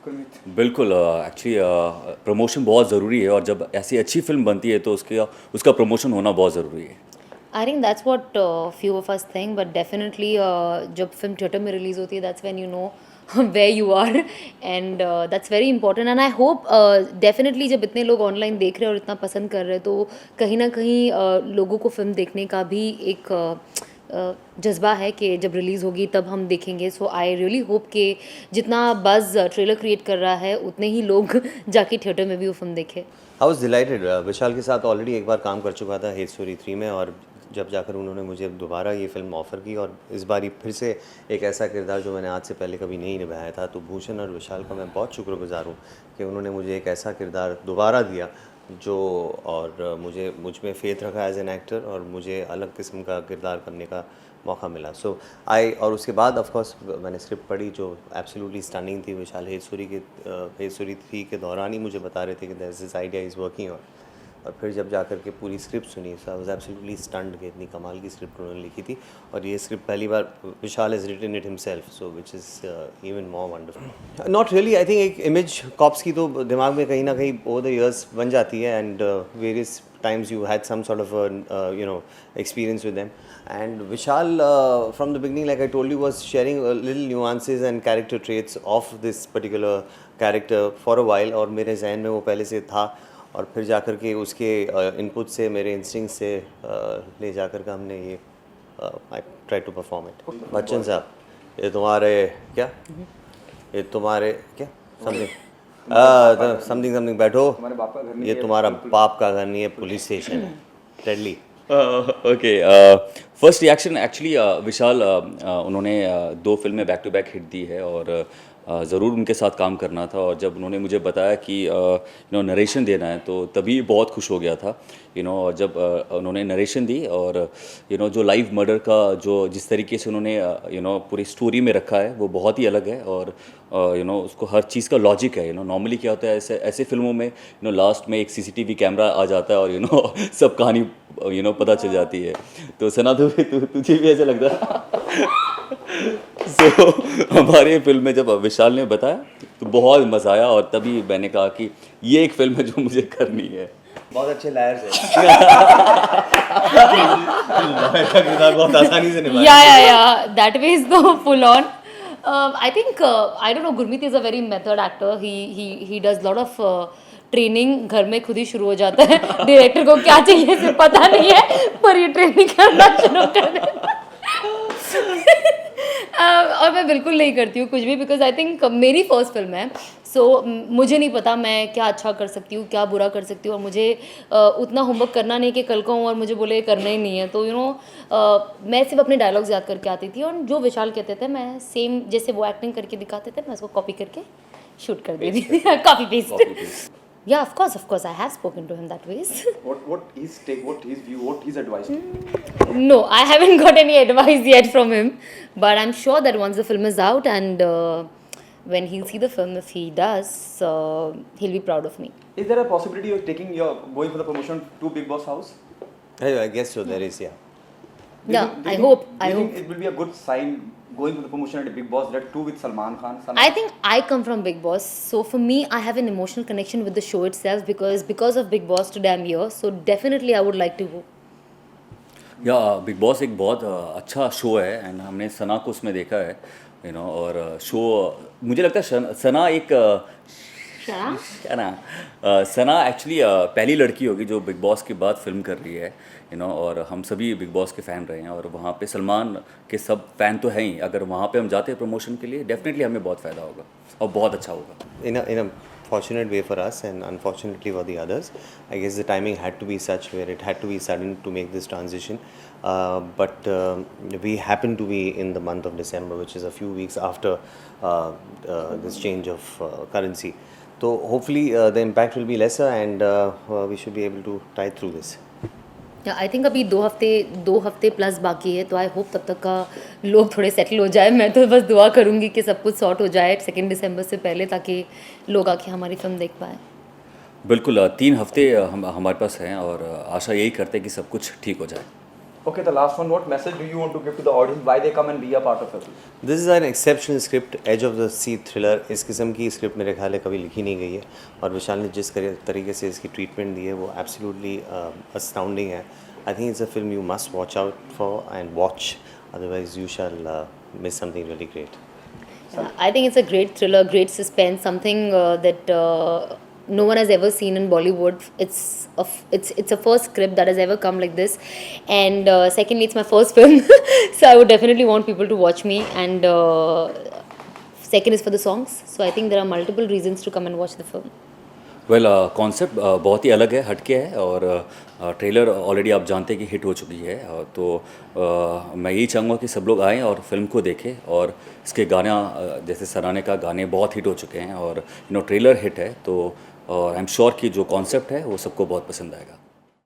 बिल्कुल actually promotion बहुत ज़रूरी है और जब ऐसी अच्छी फिल्म बनती है तो उसका प्रमोशन होना बहुत ज़रूरी है। I think that's what few of us think, but definitely जब फिल्म थिएटर में रिलीज होती है that's when you know where you are and that's very important and I hope definitely जब इतने लोग ऑनलाइन देख रहे हैं और इतना पसंद कर रहे हैं तो कहीं ना कहीं लोगों को फिल्म देखने का भी एक जज्बा है कि जब रिलीज़ होगी तब हम देखेंगे। सो आई रियली होप कि जितना बज़ ट्रेलर क्रिएट कर रहा है उतने ही लोग जाके थिएटर में भी वो फिल्म देखें। I was dilated. विशाल के साथ ऑलरेडी एक बार काम कर चुका था हेट स्टोरी 3 में, और जब जाकर उन्होंने मुझे दोबारा ये फिल्म ऑफ़र की और इस बारी फिर से एक ऐसा किरदार जो मैंने आज से पहले कभी नहीं निभाया था, तो भूषण और विशाल का मैं बहुत शुक्रगुजार हूँ कि उन्होंने मुझे एक ऐसा किरदार दोबारा दिया जो, और मुझ में फेथ रखा एज एन एक्टर और मुझे अलग किस्म का किरदार करने का मौका मिला। सो और उसके बाद ऑफ कोर्स मैंने स्क्रिप्ट पढ़ी जो एब्सोल्युटली स्टनिंग थी। विशाल हेट स्टोरी 3 के दौरान ही मुझे बता रहे थे कि there is this idea is working on, और फिर जब जाकर के पूरी स्क्रिप्ट सुनी so I was absolutely stunned कि इतनी कमाल की स्क्रिप्ट उन्होंने लिखी थी, और ये स्क्रिप्ट पहली बार Vishal has written it himself, so which is even more wonderful. Not really, I think एक इमेज कॉप्स की तो दिमाग में कहीं ना कहीं ओवर द ईयर्स बन जाती है, and various times you had some sort of experience with them, and Vishal from the beginning, like I told you, was sharing little nuances and character traits of this particular character for a while, और मेरे जहन में वो पहले से था, और फिर जाकर के उसके इनपुट से, मेरे इंस्टिंक्ट से ले जाकर के हमने ये I try to perform it. Bachchan sahab, ये तुम्हारे क्या, ये तुम्हारे क्या समथिंग समथिंग बैठो, ये तुम्हारा बाप का घर नहीं है, पुलिस स्टेशन है। Deadly. Okay, first reaction actually Vishal उन्होंने दो फिल्में बैक टू बैक हिट दी है और ज़रूर उनके साथ काम करना था, और जब उन्होंने मुझे बताया कि नरेशन देना है तो तभी बहुत खुश हो गया था। और जब उन्होंने नरेशन दी और जो लाइव मर्डर का जो जिस तरीके से उन्होंने पूरी स्टोरी में रखा है वो बहुत ही अलग है, और उसको हर चीज़ का लॉजिक है। नॉर्मली क्या होता है ऐसे फिल्मों में लास्ट में एक सीसीटीवी कैमरा आ जाता है और सब कहानी पता चल जाती है। तो सना तुझे भी ऐसा लगता है? सो हमारे फिल्म में जब विशाल ने बताया तो बहुत मज़ा आया, और तभी मैंने कहा कि ये एक फिल्म है जो मुझे करनी है। बहुत अच्छे लायर्स हैं। किरदार बहुत आसानी से निभाया। या that way is the full on. I think I don't know, Gurmeet is a very method actor. He does lot of training घर में खुद ही शुरू हो जाता है। डायरेक्टर को क्या चाहिए सिर्फ पता नहीं है, पर ये ट्रेनिंग करना शुरू कर देता और मैं बिल्कुल नहीं करती हूँ कुछ भी, बिकॉज आई थिंक मेरी फर्स्ट फिल्म है। सो मुझे नहीं पता मैं क्या अच्छा कर सकती हूँ, क्या बुरा कर सकती हूँ, और मुझे उतना होमवर्क करना नहीं कि कल को हूँ और मुझे बोले करना ही नहीं है। तो मैं सिर्फ अपने डायलॉग्स याद करके आती थी, और जो विशाल कहते थे मैं सेम जैसे वो एक्टिंग करके दिखाते थे मैं उसको कॉपी करके शूट कर देती थी। Copy paste. Yeah, of course, I have spoken to him that ways. What his take, what his view, what his advice? No, I haven't got any advice yet from him, but I'm sure that once the film is out and when he'll see the film, if he does, he'll be proud of me. Is there a possibility of going for the promotion to Big Boss house? I guess so, there is, yeah. I hope. Do you think it will be a good sign going for the promotion at Big Boss, that too with Salman Khan? I think I come from Big Boss, so for me, I have an emotional connection with the show itself because of Big Boss today I'm here. So definitely, I would like to go. या big boss एक बहुत अच्छा show है, and हमने सना को उसमें देखा है और शो मुझे लगता है सना एक क्या ना सना एक्चुअली पहली लड़की होगी जो बिग बॉस के बाद फिल्म कर रही है और हम सभी बिग बॉस के फ़ैन रहे हैं, और वहाँ पे सलमान के सब फ़ैन तो हैं ही। अगर वहाँ पे हम जाते हैं प्रमोशन के लिए, डेफिनेटली हमें बहुत फ़ायदा होगा और बहुत अच्छा होगा। In a fortunate way for us and unfortunately for the others, I guess the timing had to be such where it had to be sudden to make this transition, but we happen to be in the month of December, which is a few weeks after this change of currency. So hopefully the impact will be lesser, and we should be able to tide through this. I think अभी 2 हफ्ते plus बाकी है, तो I hope तब तक का लोग थोड़े सेटल हो जाए। मैं तो बस दुआ करूँगी कि सब कुछ सॉर्ट हो जाए 2 दिसंबर से पहले, ताकि लोग आके हमारी फिल्म देख पाए। बिल्कुल 3 हफ्ते हमारे पास हैं और आशा यही करते हैं कि सब कुछ ठीक हो जाए। Okay, the last one. What message do you want to give to the audience? Why they come and be a part of it? This is an exceptional script, edge of the seat thriller. इस किस्म की script मेरे ख्याल है कभी लिखी नहीं गई है, और विशाल ने जिस तरीके से इसकी ट्रीटमेंट दी है वो एब्सोल्युटली अस्टाउंडिंग है। I think it's a film you must watch out for and watch, otherwise you shall miss something really great. I think it's a great thriller, great suspense, something that no one has ever seen in Bollywood. It's a first script that has ever come like this, and secondly, it's my first film, so I would definitely want people to watch me. And second is for the songs, so I think there are multiple reasons to come and watch the film. Well concept बहुत ही अलग है, हटके है, और trailer already आप जानते हैं कि हिट हो चुकी है। तो मैं यही चाहूँगा कि सब लोग आएँ और फिल्म को देखें, और इसके गाना जैसे सराहने का गाने बहुत हिट हो चुके हैं, और ट्रेलर हिट है, तो आई एम श्योर कि जो कॉन्सेप्ट है वो सबको बहुत पसंद आएगा।